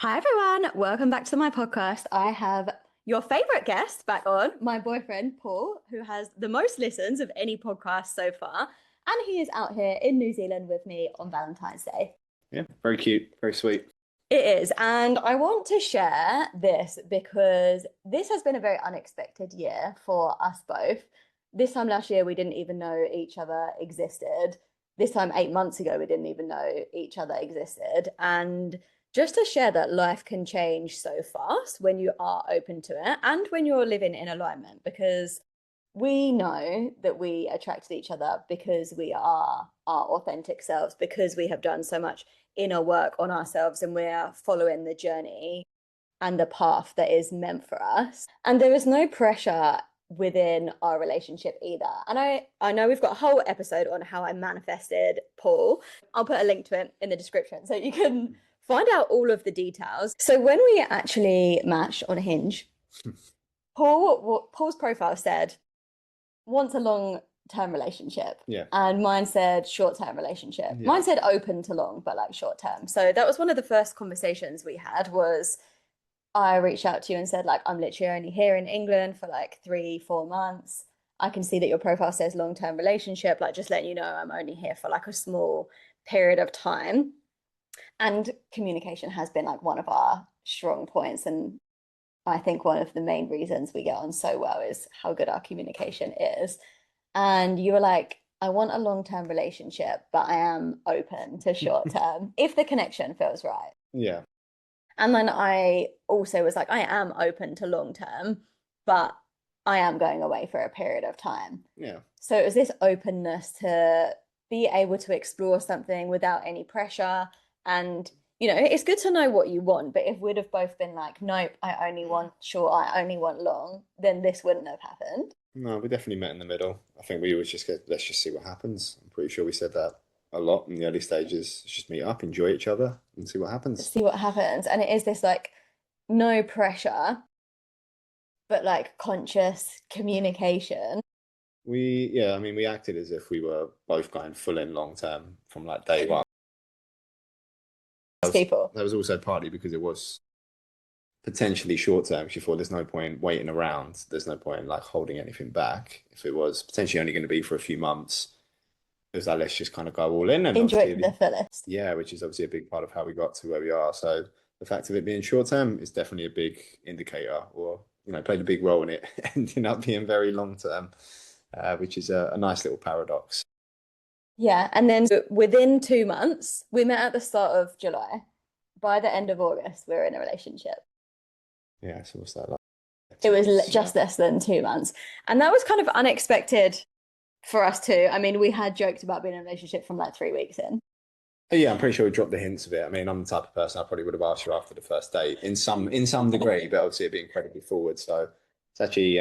Hi everyone, welcome back to my podcast. I have your favorite guest back on, my boyfriend Paul, who has the most listens of any podcast so far, and he is out here in New Zealand with me on Valentine's Day. Yeah, very cute, very sweet. It is, and I want to share this because this has been a very unexpected year for us both. This time last year, we didn't even know each other existed. This time, 8 months ago, we didn't even know each other existed. And just to share that life can change so fast when you are open to it and when you're living in alignment, because we know that we attracted each other because we are our authentic selves, because we have done so much inner work on ourselves and we're following the journey and the path that is meant for us. And there is no pressure within our relationship either. And I know we've got a whole episode on how I manifested Paul. I'll put a link to it in the description so you can find out all of the details. So when we actually matched on Hinge, Paul's profile said wants a long-term relationship. Yeah. And mine said short-term relationship. Yeah. Mine said open to long, but like short-term. So that was one of the first conversations we had was I reached out to you and said, like, I'm literally only here in England for like 3-4 months. I can see that your profile says long-term relationship, like just letting you know I'm only here for like a small period of time. And communication has been like one of our strong points. And I think one of the main reasons we get on so well is how good our communication is. And you were like, I want a long-term relationship, but I am open to short-term if the connection feels right. Yeah. And then I also was like, I am open to long-term, but I am going away for a period of time. Yeah. So it was this openness to be able to explore something without any pressure. And, you know, it's good to know what you want, but if we'd have both been like, nope, I only want short, I only want long, then this wouldn't have happened. No, we definitely met in the middle. I think we always just go, let's just see what happens. I'm pretty sure we said that a lot in the early stages. Just meet up, enjoy each other, and see what happens. See what happens. And it is this like no pressure, but like conscious communication. I mean, we acted as if we were both going full in long term from like day one. People. That was also partly because it was potentially short term. She thought there's no point waiting around. There's no point like holding anything back. If it was potentially only going to be for a few months, it was like, let's just kind of go all in and enjoy it to the fullest. Yeah, which is obviously a big part of how we got to where we are. So the fact of it being short term is definitely a big indicator, or played a big role in it ending up being very long term, which is a nice little paradox. Yeah, and then within 2 months, we met at the start of July. By the end of August, we were in a relationship. Yeah, so what's that like? It was just less than 2 months. And that was kind of unexpected for us too. I mean, we had joked about being in a relationship from like 3 weeks in. Yeah, I'm pretty sure we dropped the hints of it. I mean, I'm the type of person I probably would have asked you after the first date in some degree, but obviously it'd be incredibly forward. So it's actually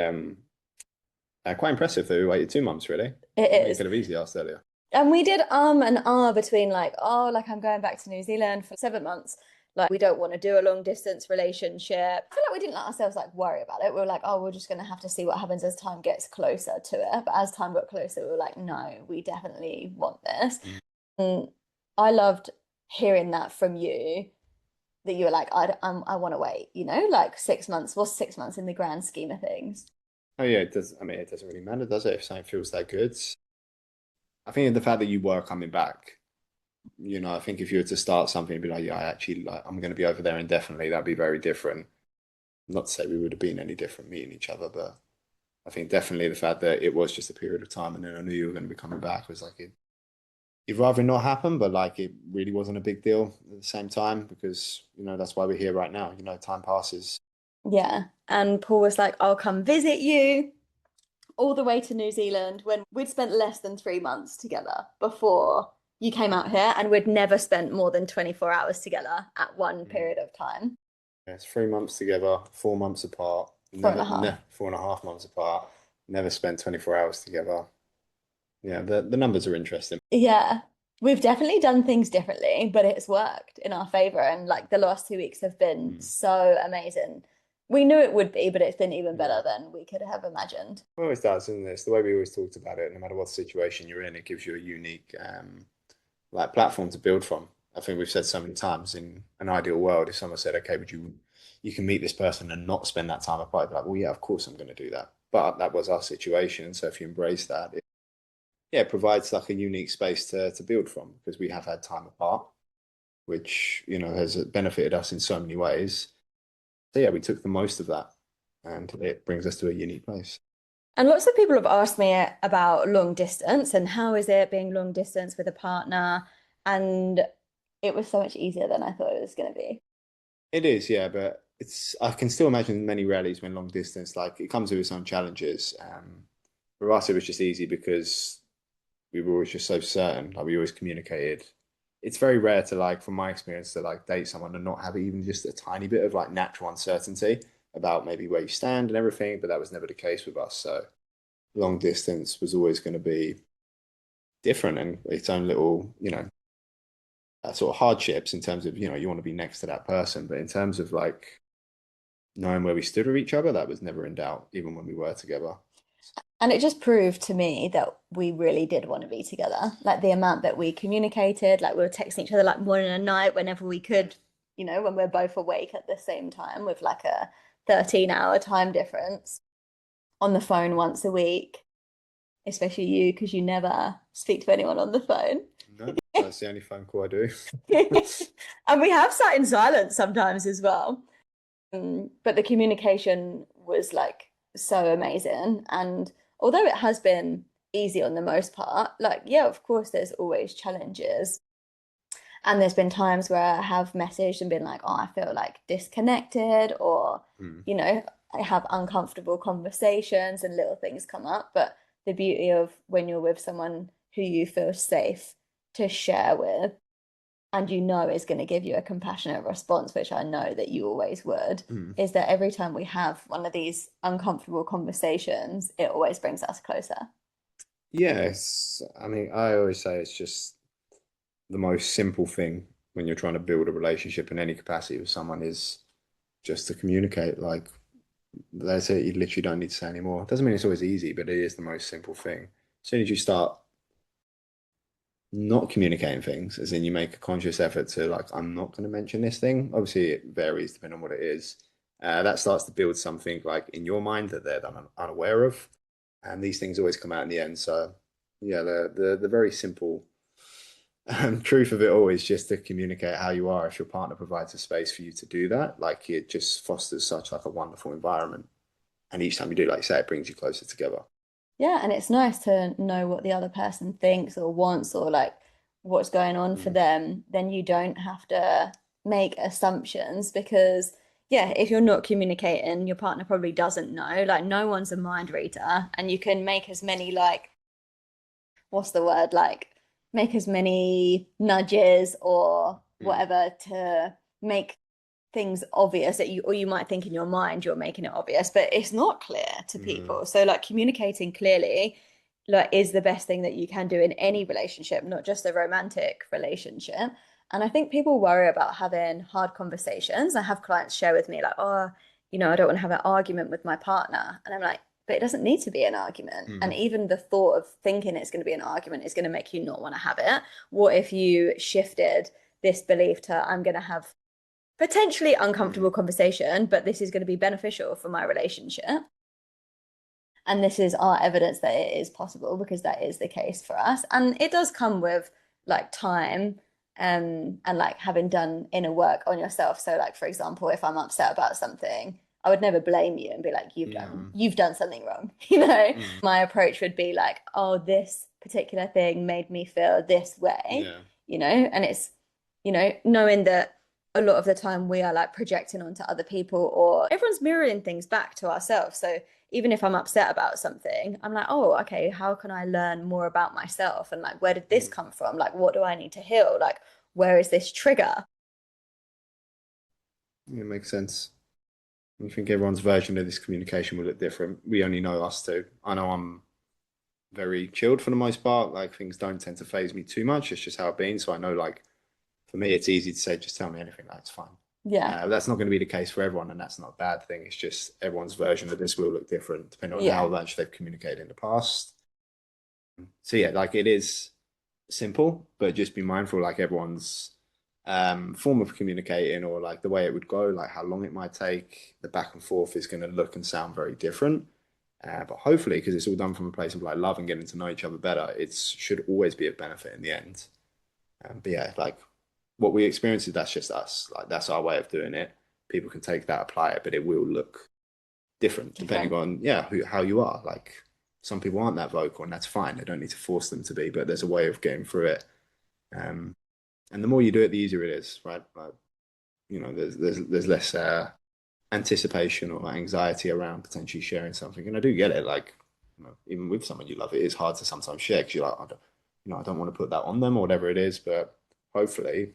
quite impressive that we waited 2 months, really. It is. Could have easily asked earlier. And we did and between like, oh, like I'm going back to New Zealand for 7 months. Like we don't want to do a long distance relationship. I feel like we didn't let ourselves like worry about it. We were like, oh, we're just going to have to see what happens as time gets closer to it. But as time got closer, we were like, no, we definitely want this. And I loved hearing that from you, that you were like, I want to wait, like 6 months. What's 6 months in the grand scheme of things? Oh yeah, it does. I mean, it doesn't really matter, does it? If something feels that good. I think the fact that you were coming back, I think if you were to start something and be like, yeah, I actually like, I'm going to be over there indefinitely, that'd be very different. Not to say we would have been any different meeting each other, but I think definitely the fact that it was just a period of time and then I knew you were going to be coming back was like it'd rather not happen, but like it really wasn't a big deal at the same time because, that's why we're here right now. Time passes. Yeah. And Paul was like, I'll come visit you all the way to New Zealand when we'd spent less than 3 months together before you came out here, and we'd never spent more than 24 hours together at one period of time. Yeah, it's 3 months together, 4 months apart, 4.5 months apart, never spent 24 hours together. Yeah, the numbers are interesting. Yeah. We've definitely done things differently, but it's worked in our favor. And like the last 2 weeks have been so amazing. We knew it would be, but it's been even better than we could have imagined. It always does, isn't it? It's the way we always talked about it. No matter what situation you're in, it gives you a unique like platform to build from I think we've said so many times in an ideal world, if someone said, okay, you can meet this person and not spend that time apart, like, well, yeah, of course I'm going to do that. But that was our situation. So if you embrace that, yeah, it provides like a unique space to build from because we have had time apart, which, has benefited us in so many ways. So yeah, we took the most of that and it brings us to a unique place. And lots of people have asked me about long distance and how is it being long distance with a partner? And it was so much easier than I thought it was going to be. It is, yeah, but I can still imagine many rallies when long distance, like it comes with its own challenges. For us, it was just easy because we were always just so certain, like we always communicated. It's very rare to like, from my experience, to like date someone and not have even just a tiny bit of like natural uncertainty about maybe where you stand and everything, but that was never the case with us. So long distance was always going to be different and its own little, sort of hardships in terms of, you want to be next to that person. But in terms of like knowing where we stood with each other, that was never in doubt, even when we were together. And it just proved to me that we really did want to be together. Like the amount that we communicated, like we were texting each other like morning and night whenever we could, when we're both awake at the same time with like a 13-hour time difference on the phone once a week, especially you, because you never speak to anyone on the phone. No, that's the only phone call I do. And we have sat in silence sometimes as well. But the communication was like so amazing. And although it has been easy on the most part, like, yeah, of course, there's always challenges. And there's been times where I have messaged and been like, oh, I feel like disconnected, or, Mm. I have uncomfortable conversations and little things come up. But the beauty of when you're with someone who you feel safe to share with and is going to give you a compassionate response, which I know that you always would, Mm. is that every time we have one of these uncomfortable conversations, it always brings us closer. Yes, I mean, I always say it's just the most simple thing when you're trying to build a relationship in any capacity with someone is just to communicate. Like, that's it. You literally don't need to say anymore. Doesn't mean it's always easy, but it is the most simple thing. As soon as you start not communicating things, as in you make a conscious effort to like, I'm not going to mention this thing. Obviously, it varies depending on what it is. That starts to build something like in your mind that they're unaware of, and these things always come out in the end. So, yeah, the very simple truth of it all is just to communicate how you are. If your partner provides a space for you to do that, like it just fosters such like a wonderful environment. And each time you do, like you say, it brings you closer together. Yeah, and it's nice to know what the other person thinks or wants or like what's going on for Mm. them. Then you don't have to make assumptions because, yeah, if you're not communicating, your partner probably doesn't know. Like, no one's a mind reader, and you can make as many like what's the word like make as many nudges or Mm. whatever to make things obvious that you might think in your mind you're making it obvious, but it's not clear to No. people. So like communicating clearly like is the best thing that you can do in any relationship, not just a romantic relationship. And I think people worry about having hard conversations. I have clients share with me like, oh, I don't want to have an argument with my partner. And I'm like, but it doesn't need to be an argument. And Mm. even the thought of thinking it's going to be an argument is going to make you not want to have it. What if you shifted this belief to I'm going to have potentially Mm. uncomfortable conversation, but this is going to be beneficial for my relationship? And this is our evidence that it is possible because that is the case for us. And it does come with like time and like having done inner work on yourself. So like for example, if I'm upset about something, I would never blame you and be like, No. you've done something wrong. You know, Mm. my approach would be like, oh, this particular thing made me feel this way, Yeah. and it's, knowing that a lot of the time we are like projecting onto other people or everyone's mirroring things back to ourselves. So even if I'm upset about something, I'm like, oh, okay, how can I learn more about myself? And like, where did this Mm. come from? Like, what do I need to heal? Like, where is this trigger? It makes sense. I think everyone's version of this communication will look different. We only know us two. I know I'm very chilled for the most part. Like things don't tend to phase me too much. It's just how I've been. So I know like for me, it's easy to say, just tell me anything. Like, it's fine. Yeah. That's not going to be the case for everyone, and that's not a bad thing. It's just everyone's version of this will look different depending on how Yeah. much they've communicated in the past. So yeah, like it is simple, but just be mindful. Like everyone's form of communicating or like the way it would go, like how long it might take, the back and forth is going to look and sound very different. But hopefully, because it's all done from a place of like love and getting to know each other better, it should always be a benefit in the end. But yeah, like what we experience is that's just us. Like that's our way of doing it. People can take that, apply it, but it will look different depending Different. on how you are. Like some people aren't that vocal, and that's fine. They don't need to force them to be, but there's a way of getting through it. Um, and the more you do it, the easier it is, right? Like, there's less anticipation or anxiety around potentially sharing something. And I do get it. Like, even with someone you love, it is hard to sometimes share because you're like, I don't want to put that on them or whatever it is. But hopefully,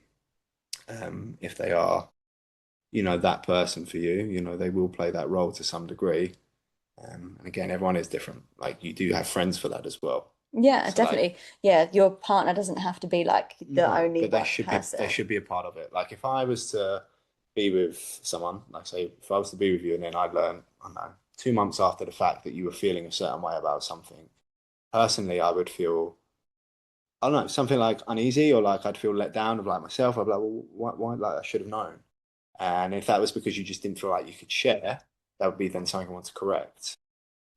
if they are, that person for you, they will play that role to some degree. And again, everyone is different. Like, you do have friends for that as well. Yeah, So like, definitely. Yeah, your partner doesn't have to be like the no, only but they one should be they person. should be a part of it. Like if I was to be with someone, like say if I was to be with you and then I'd learn, I don't know, 2 months after the fact that you were feeling a certain way about something, personally I would feel, I don't know, something like uneasy or like I'd feel let down of like myself. I'd be like, well, why like I should have known. And if that was because you just didn't feel like you could share, that would be then something I want to correct.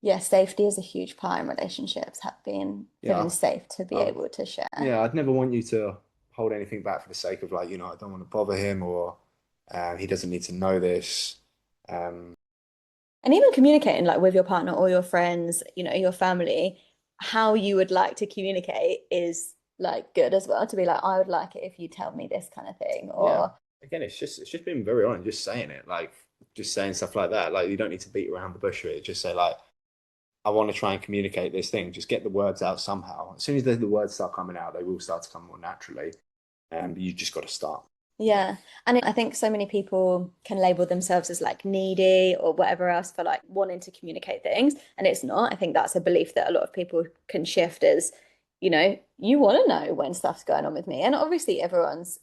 Yeah, safety is a huge part in relationships, have been feeling Yeah. safe to be I, able to share. yeah, I'd never want you to hold anything back for the sake of like, I don't want to bother him or he doesn't need to know this. Um, And even communicating like with your partner or your friends, your family, how you would like to communicate is like good as well to be like, I would like it if you tell me this kind of thing. yeah. Or Again, it's just being very honest, just saying it, like just saying stuff like that. Like you don't need to beat around the bush with it. Just say like, I want to try and communicate this thing. Just get the words out somehow. As soon as the words start coming out, they will start to come more naturally. And you just got to start. yeah. And I think so many people can label themselves as like needy or whatever else for like wanting to communicate things. And it's not. I think that's a belief that a lot of people can shift as, you want to know when stuff's going on with me. And obviously everyone's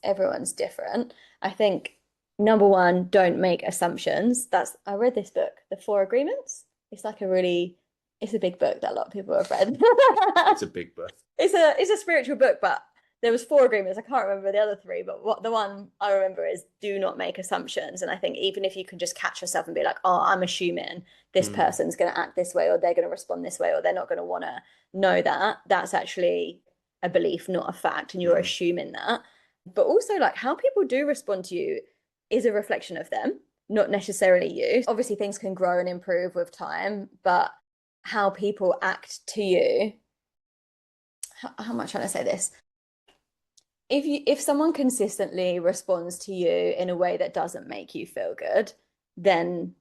different. I think number one, don't make assumptions. I read this book, The Four Agreements. It's like it's a big book that a lot of people have read. It's a big book. It's a spiritual book, but there was four agreements. I can't remember the other three, but what the one I remember is do not make assumptions. And I think even if you can just catch yourself and be like, oh, I'm assuming this Mm, person's going to act this way, or they're going to respond this way, or they're not going to want to know that, that's actually a belief, not a fact, and you're mm, assuming that. But also, like how people do respond to you is a reflection of them, not necessarily you. Obviously, things can grow and improve with time, but how people act to you, how am I trying to say this? If someone consistently responds to you in a way that doesn't make you feel good, then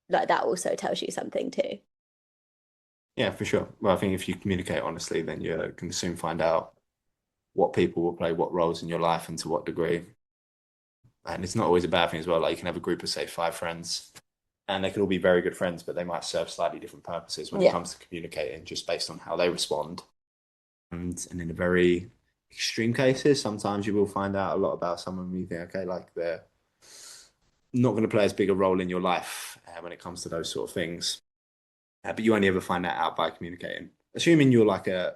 like that also tells you something too. yeah, for sure. Well, I think if you communicate honestly, then you can soon find out what people will play what roles in your life and to what degree. And it's not always a bad thing as well. Like you can have a group of say 5 friends, and they could all be very good friends, but they might serve slightly different purposes when it Yeah. comes to communicating, just based on how they respond. And in a very extreme cases, sometimes you will find out a lot about someone and you think, okay, like they're not going to play as big a role in your life when it comes to those sort of things. But you only ever find that out by communicating. Assuming you're like a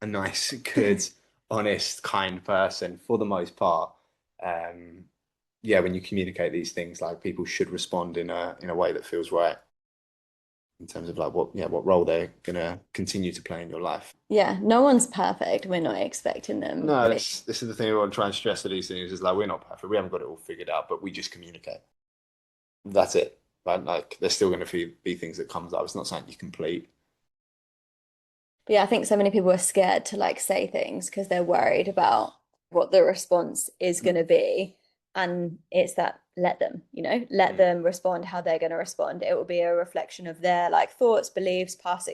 nice, good, honest, kind person for the most part. Um, yeah, when you communicate these things, like people should respond in a way that feels right in terms of like what role they're gonna continue to play in your life. Yeah, no one's perfect. We're not expecting them No, to. this is the thing I want to try and stress to these things is like we're not perfect. We haven't got it all figured out, but we just communicate. That's it. But like there's still going to be things that comes up. It's not something you complete. But yeah, I think so many people are scared to like say things because they're worried about what the response is going to be. And it's that let them, let Mm, them respond how they're going to respond. It will be a reflection of their like thoughts, beliefs, past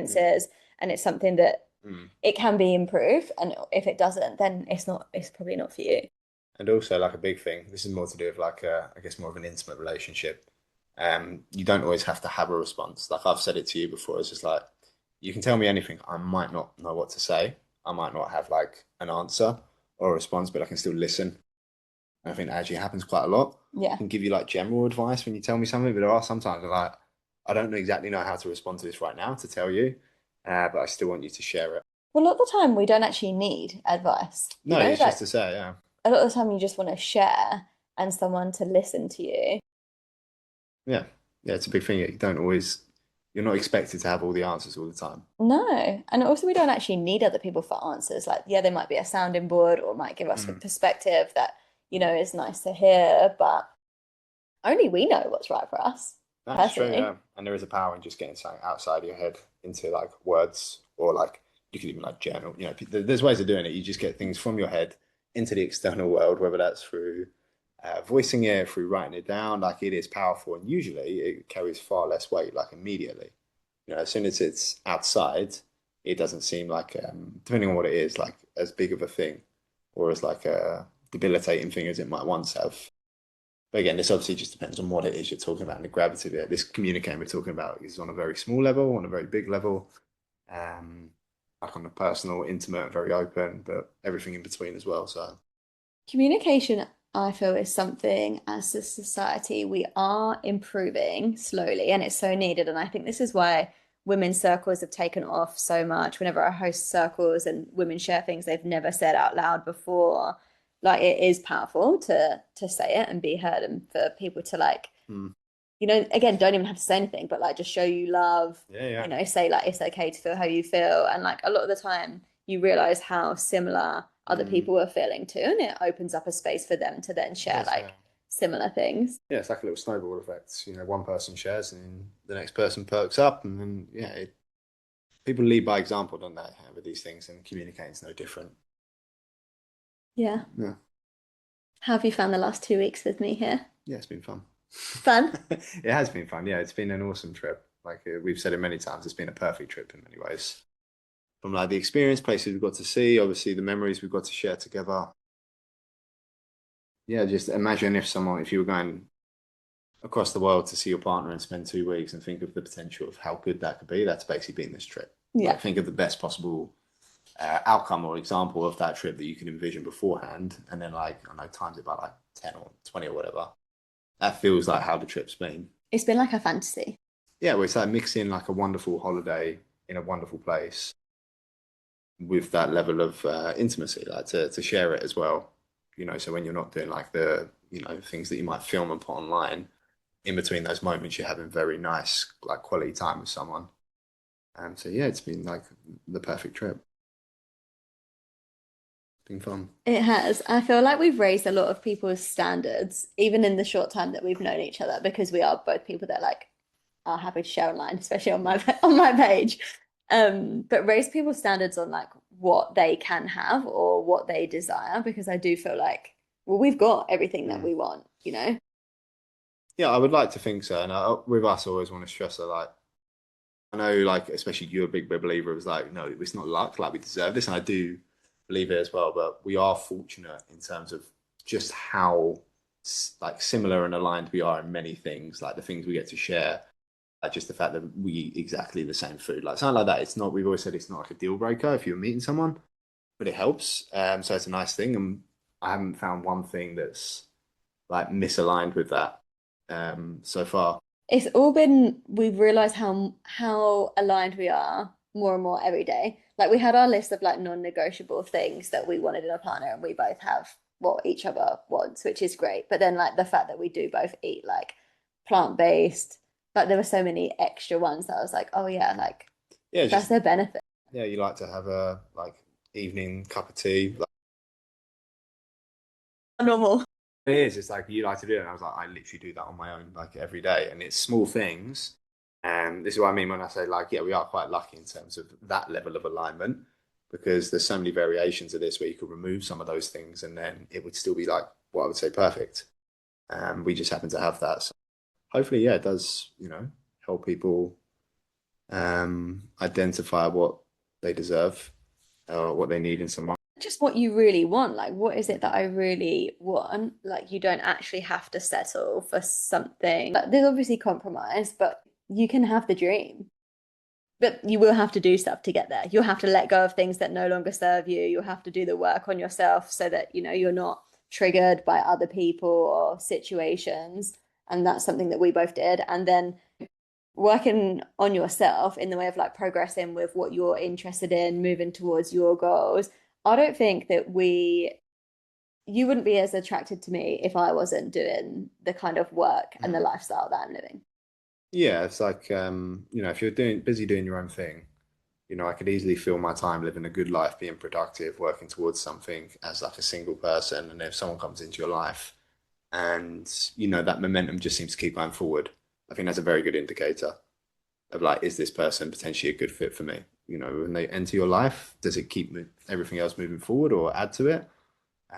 mm, experiences. And it's something that mm. it can be improved. And if it doesn't, then it's probably not for you. And also like a big thing. This is more to do with like I guess more of an intimate relationship. You don't always have to have a response. Like I've said it to you before. It's just like you can tell me anything. I might not know what to say. I might not have like an answer or a response, but I can still listen. And I think that actually happens quite a lot. I Yeah. can give you like general advice when you tell me something, but there are sometimes I'm like I don't exactly know how to respond to this right now to tell you, but I still want you to share it. Well, a lot of the time we don't actually need advice, No, it's just like to say, yeah. a lot of the time you just want to share and someone to listen to you. Yeah. Yeah, it's a big thing. You don't always, you're not expected to have all the answers all the time. No. And also we don't actually need other people for answers. Like, yeah, they might be a sounding board or might give us a Mm. perspective that, is nice to hear, but only we know what's right for us, That's true, yeah. personally. And there is a power in just getting something outside of your head into like words or like you can even like journal. There's ways of doing it. You just get things from your head into the external world, whether that's through voicing it, through writing it down. Like it is powerful, and usually it carries far less weight. Like immediately, as soon as it's outside, it doesn't seem like, depending on what it is, like as big of a thing or as like a debilitating thing as it might once have. But again, this obviously just depends on what it is you're talking about and the gravity of it. This communicating we're talking about is on a very small level, on a very big level, um, like on a personal, intimate, very open, but everything in between as well. So, Communication, I feel, is something as a society we are improving slowly, and it's so needed. And I think this is why women's circles have taken off so much. Whenever I host circles and women share things they've never said out loud before, like it is powerful to say it and be heard, and for people to like mm, again, don't even have to say anything, but like just show you love, yeah, yeah, say like it's okay to feel how you feel. And like a lot of the time you realize how similar other mm, people are feeling too. And it opens up a space for them to then it share does, yeah. like similar things. Yeah, it's like a little snowball effect. One person shares and the next person perks up, and then, yeah, people lead by example, don't they, with these things, and communicating's no different. Yeah. Yeah, How have you found the last 2 weeks with me here? yeah, it's been fun. Fun? It has been fun. Yeah, it's been an awesome trip. Like we've said it many times, it's been a perfect trip in many ways. From like the experience, places we've got to see, obviously the memories we've got to share together. Yeah, just imagine if you were going across the world to see your partner and spend 2 weeks and think of the potential of how good that could be. That's basically been this trip. Like Yeah. think of the best possible outcome or example of that trip that you can envision beforehand, and then like I don't know times it by like 10 or 20 or whatever. That feels like how the trip's been. It's been like a fantasy. Yeah, well, it's like mixing like a wonderful holiday in a wonderful place with that level of intimacy, like to share it as well. So when you're not doing like the things that you might film and put online, in between those moments, you're having very nice like quality time with someone. And so yeah, it's been like the perfect trip. Been fun. It has. I feel like we've raised a lot of people's standards, even in the short time that we've known each other, because we are both people that like are happy to share online, especially on my on my page. But raise people's standards on like what they can have or what they desire, because I do feel like, well, we've got everything that Mm. we want. Yeah, I would like to think so. And with us, I always want to stress that like I know, like especially you're a big believer. It was like, no, it's not luck. Like we deserve this, and I do believe it as well. But we are fortunate in terms of just how like similar and aligned we are in many things. Like the things we get to share, like just the fact that we eat exactly the same food, like something like that. It's not. We've always said it's not like a deal breaker if you're meeting someone, but it helps. So it's a nice thing, and I haven't found one thing that's like misaligned with that so far. It's all been, we've realized how aligned we are more and more every day. Like we had our list of like non-negotiable things that we wanted in a partner, and we both have what each other wants, which is great. But then like the fact that we do both eat like plant-based, like there were so many extra ones that I was like, oh yeah, like Yeah, that's just their benefit. yeah, you like to have a like evening cup of tea. Like, Normal. it is. It's like you like to do it. And I was like, I literally do that on my own, like every day, and it's small things. And this is what I mean when I say like, yeah, we are quite lucky in terms of that level of alignment because there's so many variations of this where you could remove some of those things and then it would still be like what I would say perfect. We just happen to have that. So hopefully, yeah, it does, help people identify what they deserve or what they need in someone. Just what you really want. Like, what is it that I really want? Like, you don't actually have to settle for something. Like, there's obviously compromise, but you can have the dream. But you will have to do stuff to get there. You'll have to let go of things that no longer serve you. You'll have to do the work on yourself so that, you're not triggered by other people or situations. And that's something that we both did. And then working on yourself in the way of like progressing with what you're interested in, moving towards your goals. I don't think that we you wouldn't be as attracted to me if I wasn't doing the kind of work and the Mm. lifestyle that I'm living. Yeah, it's like if you're doing busy doing your own thing, I could easily fill my time living a good life, being productive, working towards something as like a single person. And if someone comes into your life and that momentum just seems to keep going forward, I think that's a very good indicator of like, is this person potentially a good fit for me? When they enter your life, does it keep everything else moving forward or add to it?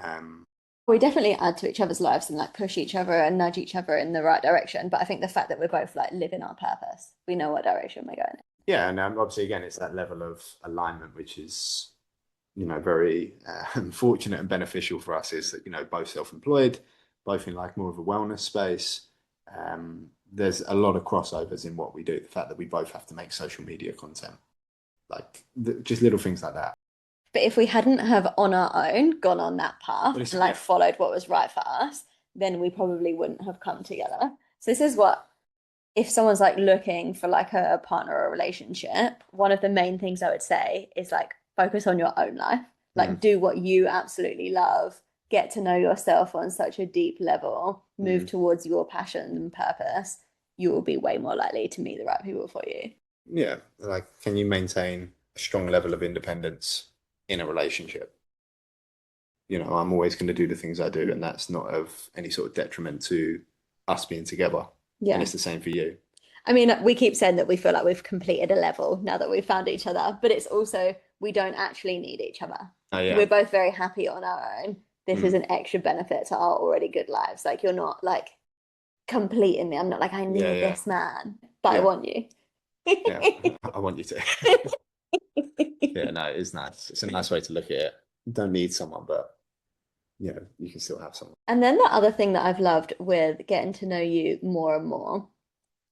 Um, We definitely add to each other's lives and like push each other and nudge each other in the right direction. But I think the fact that we're both like living our purpose, we know what direction we're going in. yeah, and obviously, again, it's that level of alignment which is very fortunate and beneficial for us. Is that both self-employed, both in like more of a wellness space. There's a lot of crossovers in what we do. The fact that we both have to make social media content, like just little things like that. But if we hadn't have on our own gone on that path But it's and like yeah. followed what was right for us, then we probably wouldn't have come together. So this is what if someone's like looking for like a partner or a relationship, one of the main things I would say is like focus on your own life. Mm, Like do what you absolutely love, get to know yourself on such a deep level, move mm. towards your passion and purpose. You will be way more likely to meet the right people for you. Yeah, like can you maintain a strong level of independence in a relationship? I'm always going to do the things I do, and that's not of any sort of detriment to us being together. And Yeah. it's the same for you. I mean, we keep saying that we feel like we've completed a level now that we've found each other, but it's also we don't actually need each other. Oh yeah. We're both very happy on our own. This is Mm. an extra benefit to our already good lives. Like you're not like completing me. I'm not like I Yeah, need yeah, this man, but I yeah, want you. yeah. I want you to. Yeah, no, it is nice. It's a nice way to look at it. You don't need someone, but you can still have someone. And then the other thing that I've loved with getting to know you more and more,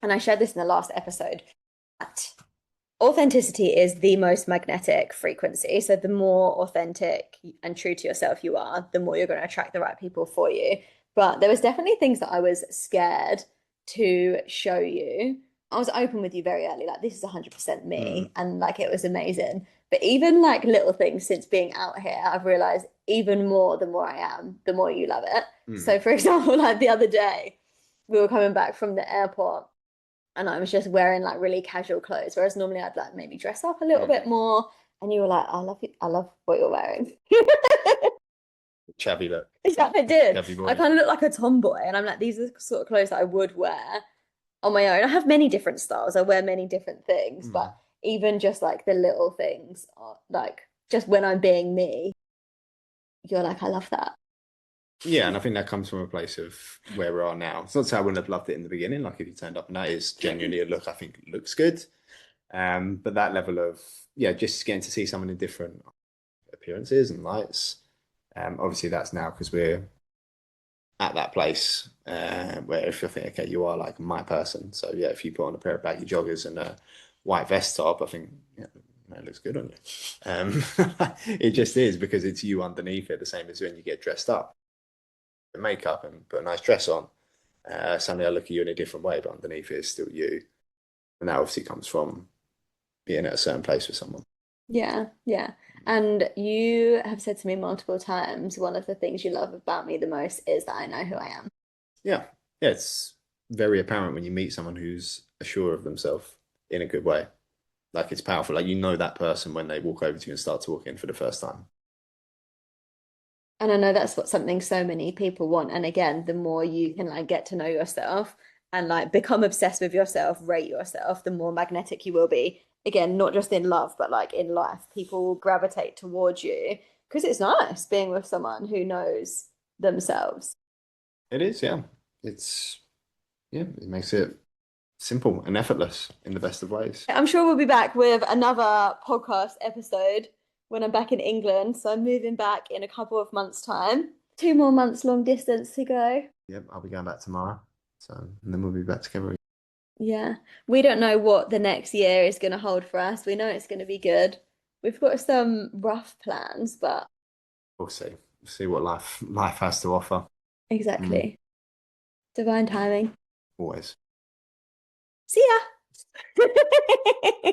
and I shared this in the last episode, that authenticity is the most magnetic frequency. So the more authentic and true to yourself you are, the more you're going to attract the right people for you. But there was definitely things that I was scared to show you. I was open with you very early, like this is 100% Mm, me, and like it was amazing. But even like little things since being out here, I've realized even more the more I am, the more you love it. mm, So for example, like the other day, we were coming back from the airport and I was just wearing like really casual clothes, whereas normally I'd like maybe dress up a little mm. bit more. And you were like, I love you, I love what you're wearing. Chavvy look, Yeah, I did. chavvy I boy. kind of look like a tomboy, and I'm like, these are the sort of clothes that I would wear on my own. I have many different styles. I wear many different things, Mm. but even just like the little things, are, like just when I'm being me, you're like, I love that. Yeah, and I think that comes from a place of where we are now. It's not to say I wouldn't have loved it in the beginning. Like if you turned up and that is genuinely a look I think looks good. But that level of just getting to see someone in different appearances and lights. Obviously that's now because we're at that place where if you think, okay, you are like my person. So yeah, if you put on a pair of baggy joggers and a white vest top, I think it looks good on you. It just is because it's you underneath it, the same as when you get dressed up, makeup and put a nice dress on. Suddenly I look at you in a different way, but underneath it is still you. And that obviously comes from being at a certain place with someone. Yeah, yeah. And you have said to me multiple times, one of the things you love about me the most is that I know who I am. Yeah. Yeah, it's very apparent when you meet someone who's assured of themselves in a good way. Like it's powerful. Like that person when they walk over to you and start talking for the first time. And I know that's what something so many people want. And again, the more you can like get to know yourself and like become obsessed with yourself, rate yourself, the more magnetic you will be. Again, not just in love, but like in life, people will gravitate towards you because it's nice being with someone who knows themselves. It is, yeah. It's it makes it simple and effortless in the best of ways. I'm sure we'll be back with another podcast episode when I'm back in England. So I'm moving back in a couple of months' time. 2 more months long distance to go. Yep, I'll be going back tomorrow. So and then we'll be back together. Yeah. We don't know what the next year is going to hold for us. We know it's going to be good. We've got some rough plans, but We'll see. We'll see what life has to offer. Mm, exactly. Divine timing. always. See ya.